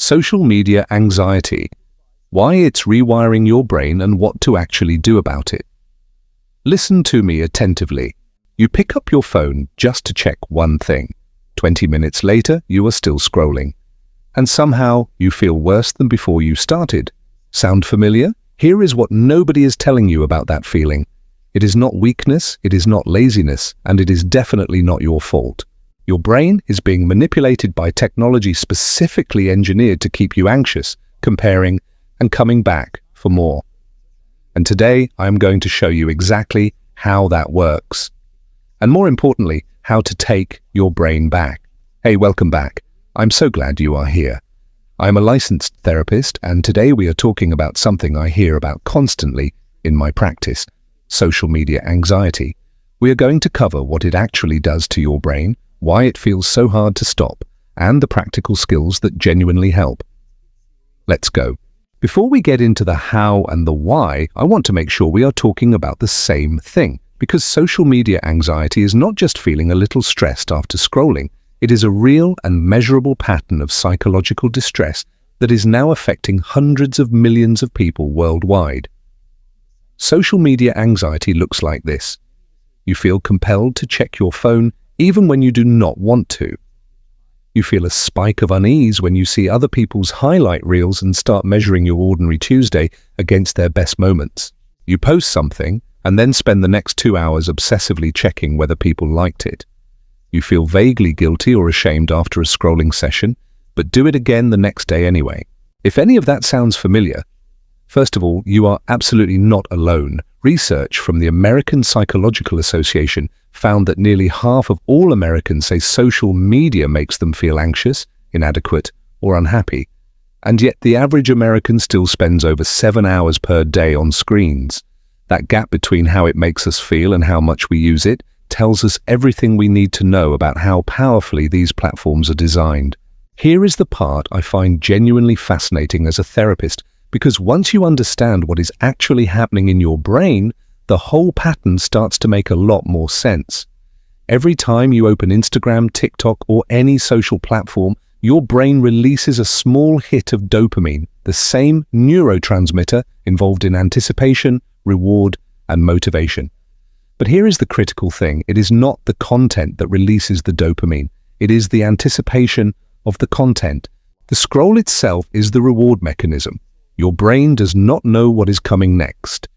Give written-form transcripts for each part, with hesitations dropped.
Social media anxiety. Why it's rewiring your brain and what to actually do about it. Listen to me attentively. You pick up your phone just to check one thing. 20 minutes later, you are still scrolling. And somehow, you feel worse than before you started. Sound familiar? Here is what nobody is telling you about that feeling. It is not weakness, it is not laziness, and it is definitely not your fault. Your brain is being manipulated by technology specifically engineered to keep you anxious, comparing, and coming back for more. And today, I am going to show you exactly how that works. And more importantly, how to take your brain back. Hey, welcome back. I'm so glad you are here. I'm a licensed therapist, and today we are talking about something I hear about constantly in my practice, social media anxiety. We are going to cover what it actually does to your brain, why it feels so hard to stop, and the practical skills that genuinely help. Let's go. Before we get into the how and the why, I want to make sure we are talking about the same thing, because social media anxiety is not just feeling a little stressed after scrolling. It is a real and measurable pattern of psychological distress that is now affecting hundreds of millions of people worldwide. Social media anxiety looks like this. You feel compelled to check your phone even when you do not want to. You feel a spike of unease when you see other people's highlight reels and start measuring your ordinary Tuesday against their best moments. You post something and then spend the next 2 hours obsessively checking whether people liked it. You feel vaguely guilty or ashamed after a scrolling session, but do it again the next day anyway. If any of that sounds familiar, first of all, you are absolutely not alone. Research from the American Psychological Association found that nearly half of all Americans say social media makes them feel anxious, inadequate, or unhappy. And yet the average American still spends over 7 hours per day on screens. That gap between how it makes us feel and how much we use it tells us everything we need to know about how powerfully these platforms are designed. Here is the part I find genuinely fascinating as a therapist, because once you understand what is actually happening in your brain, the whole pattern starts to make a lot more sense. Every time you open Instagram, TikTok, or any social platform, your brain releases a small hit of dopamine, the same neurotransmitter involved in anticipation, reward, and motivation. But here is the critical thing. It is not the content that releases the dopamine. It is the anticipation of the content. The scroll itself is the reward mechanism. Your brain does not know what is coming next.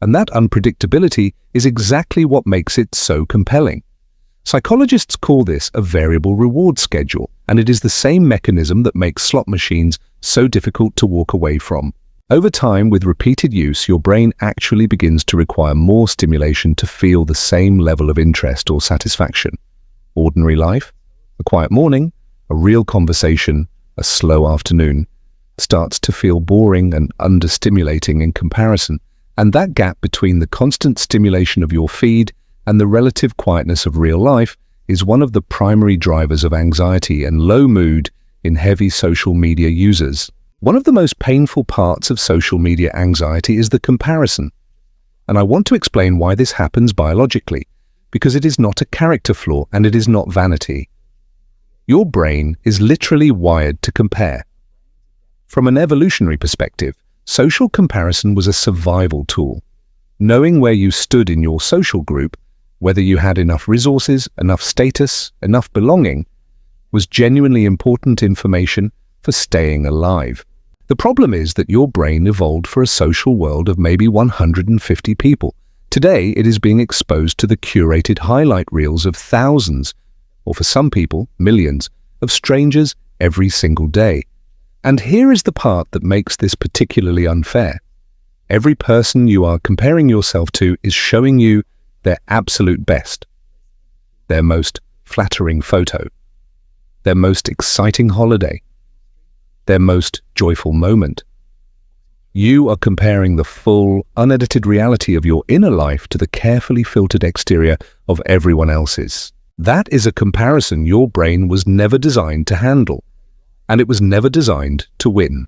And that unpredictability is exactly what makes it so compelling. Psychologists call this a variable reward schedule, and it is the same mechanism that makes slot machines so difficult to walk away from. Over time, with repeated use, your brain actually begins to require more stimulation to feel the same level of interest or satisfaction. Ordinary life, a quiet morning, a real conversation, a slow afternoon, starts to feel boring and understimulating in comparison. And that gap between the constant stimulation of your feed and the relative quietness of real life is one of the primary drivers of anxiety and low mood in heavy social media users. One of the most painful parts of social media anxiety is the comparison. And I want to explain why this happens biologically, because it is not a character flaw and it is not vanity. Your brain is literally wired to compare. From an evolutionary perspective, social comparison was a survival tool. Knowing where you stood in your social group, whether you had enough resources, enough status, enough belonging, was genuinely important information for staying alive. The problem is that your brain evolved for a social world of maybe 150 people. Today, it is being exposed to the curated highlight reels of thousands, or for some people, millions, of strangers every single day. And here is the part that makes this particularly unfair. Every person you are comparing yourself to is showing you their absolute best, their most flattering photo, their most exciting holiday, their most joyful moment. You are comparing the full, unedited reality of your inner life to the carefully filtered exterior of everyone else's. That is a comparison your brain was never designed to handle, and it was never designed to win.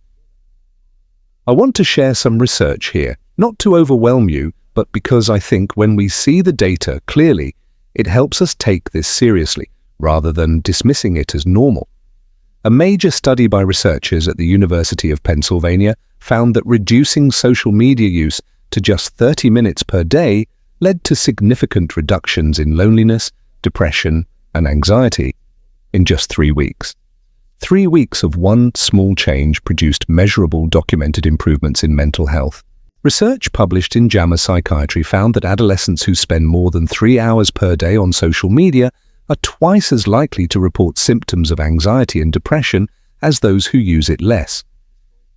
I want to share some research here, not to overwhelm you, but because I think when we see the data clearly, it helps us take this seriously, rather than dismissing it as normal. A major study by researchers at the University of Pennsylvania found that reducing social media use to just 30 minutes per day led to significant reductions in loneliness, depression, and anxiety in just 3 weeks. 3 weeks of one small change produced measurable documented improvements in mental health. Research published in JAMA Psychiatry found that adolescents who spend more than 3 hours per day on social media are twice as likely to report symptoms of anxiety and depression as those who use it less.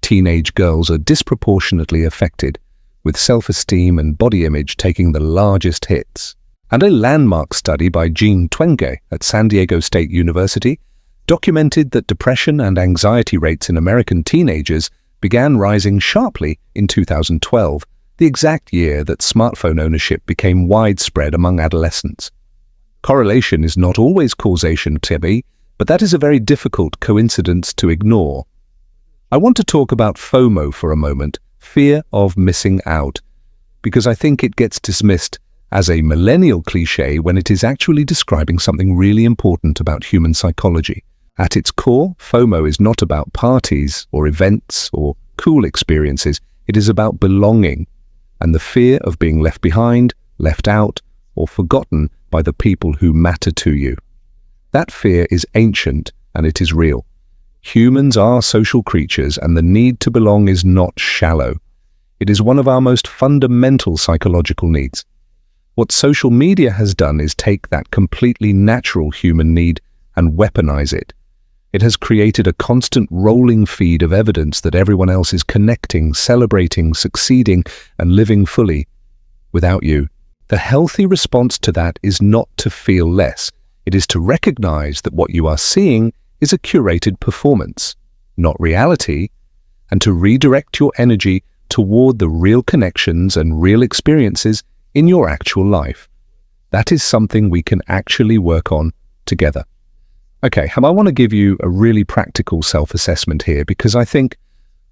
Teenage girls are disproportionately affected, with self-esteem and body image taking the largest hits. And a landmark study by Jean Twenge at San Diego State University documented that depression and anxiety rates in American teenagers began rising sharply in 2012, the exact year that smartphone ownership became widespread among adolescents. Correlation is not always causation, Tibby, but that is a very difficult coincidence to ignore. I want to talk about FOMO for a moment, fear of missing out, because I think it gets dismissed as a millennial cliché when it is actually describing something really important about human psychology. At its core, FOMO is not about parties or events or cool experiences. It is about belonging and the fear of being left behind, left out, or forgotten by the people who matter to you. That fear is ancient and it is real. Humans are social creatures and the need to belong is not shallow. It is one of our most fundamental psychological needs. What social media has done is take that completely natural human need and weaponize it. It has created a constant rolling feed of evidence that everyone else is connecting, celebrating, succeeding, and living fully without you. The healthy response to that is not to feel less. It is to recognize that what you are seeing is a curated performance, not reality, and to redirect your energy toward the real connections and real experiences in your actual life. That is something we can actually work on together. Okay, I want to give you a really practical self-assessment here because I think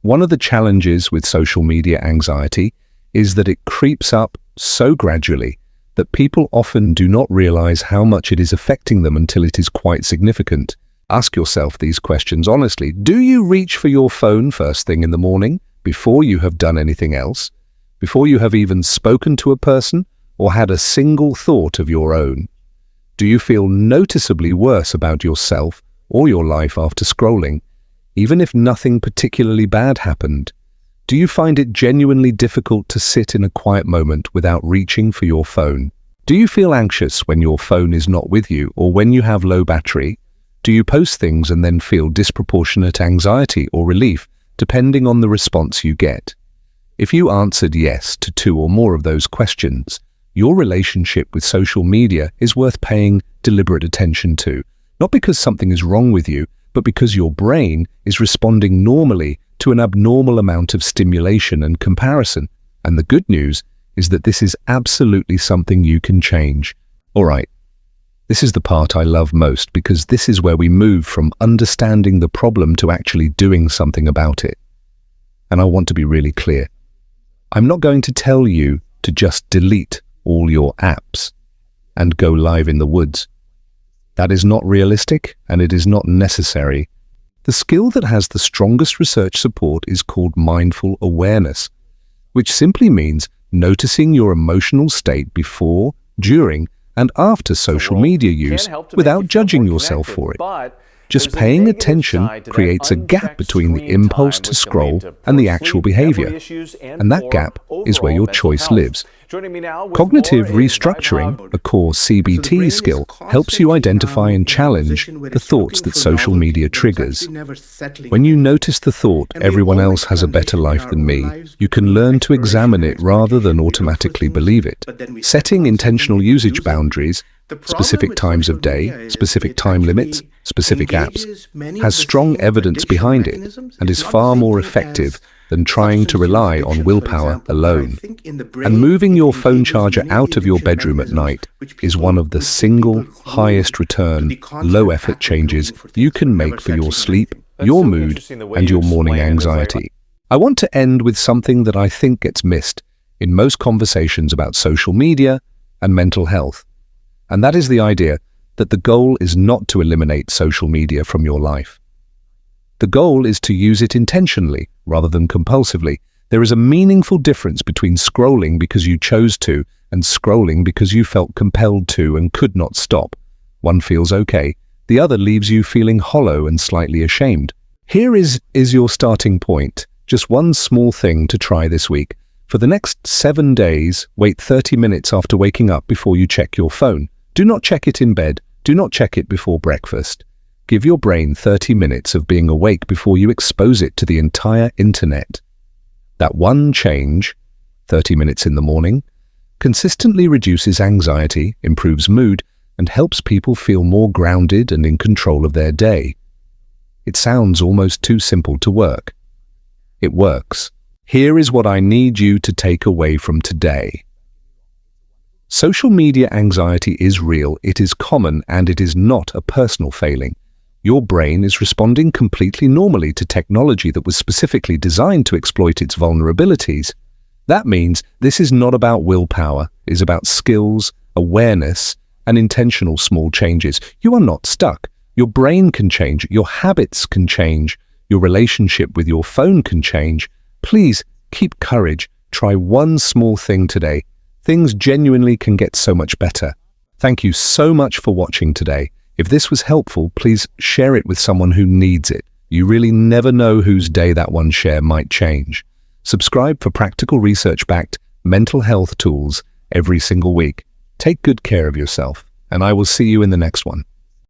one of the challenges with social media anxiety is that it creeps up so gradually that people often do not realize how much it is affecting them until it is quite significant. Ask yourself these questions honestly. Do you reach for your phone first thing in the morning before you have done anything else? Before you have even spoken to a person or had a single thought of your own? Do you feel noticeably worse about yourself or your life after scrolling, even if nothing particularly bad happened? Do you find it genuinely difficult to sit in a quiet moment without reaching for your phone? Do you feel anxious when your phone is not with you or when you have low battery? Do you post things and then feel disproportionate anxiety or relief, depending on the response you get? If you answered yes to 2 or more of those questions, your relationship with social media is worth paying deliberate attention to, not because something is wrong with you, but because your brain is responding normally to an abnormal amount of stimulation and comparison. And the good news is that this is absolutely something you can change. All right, this is the part I love most because this is where we move from understanding the problem to actually doing something about it. And I want to be really clear. I'm not going to tell you to just delete all your apps and go live in the woods. That is not realistic and it is not necessary. The skill that has the strongest research support is called mindful awareness, which simply means noticing your emotional state before, during, and after social media use without judging yourself for it. Just paying attention creates a gap between the impulse to scroll and the actual behavior, and that gap is where your choice lives. Cognitive restructuring, a core CBT skill, helps you identify and challenge the thoughts that social media triggers. When you notice the thought, everyone else has a better life than me, you can learn to examine it rather than automatically believe it. Setting intentional usage boundaries, specific times of day, specific time limits, specific apps, has strong evidence behind it and is far more effective than trying to rely on willpower alone. And moving your phone charger out of your bedroom at night is one of the single highest return, low-effort changes you can make for your sleep, your mood, and your morning anxiety. I want to end with something that I think gets missed in most conversations about social media and mental health. And that is the idea that the goal is not to eliminate social media from your life. The goal is to use it intentionally rather than compulsively. There is a meaningful difference between scrolling because you chose to and scrolling because you felt compelled to and could not stop. One feels okay, the other leaves you feeling hollow and slightly ashamed. Here is your starting point. Just one small thing to try this week. For the next 7 days, wait 30 minutes after waking up before you check your phone. Do not check it in bed. Do not check it before breakfast. Give your brain 30 minutes of being awake before you expose it to the entire internet. That one change, 30 minutes in the morning, consistently reduces anxiety, improves mood, and helps people feel more grounded and in control of their day. It sounds almost too simple to work. It works. Here is what I need you to take away from today. Social media anxiety is real, it is common, and it is not a personal failing. Your brain is responding completely normally to technology that was specifically designed to exploit its vulnerabilities. That means this is not about willpower, it is about skills, awareness, and intentional small changes. You are not stuck. Your brain can change, your habits can change, your relationship with your phone can change. Please keep courage. Try one small thing today. Things genuinely can get so much better. Thank you so much for watching today. If this was helpful, please share it with someone who needs it. You really never know whose day that one share might change. Subscribe for practical research-backed mental health tools every single week. Take good care of yourself, and I will see you in the next one.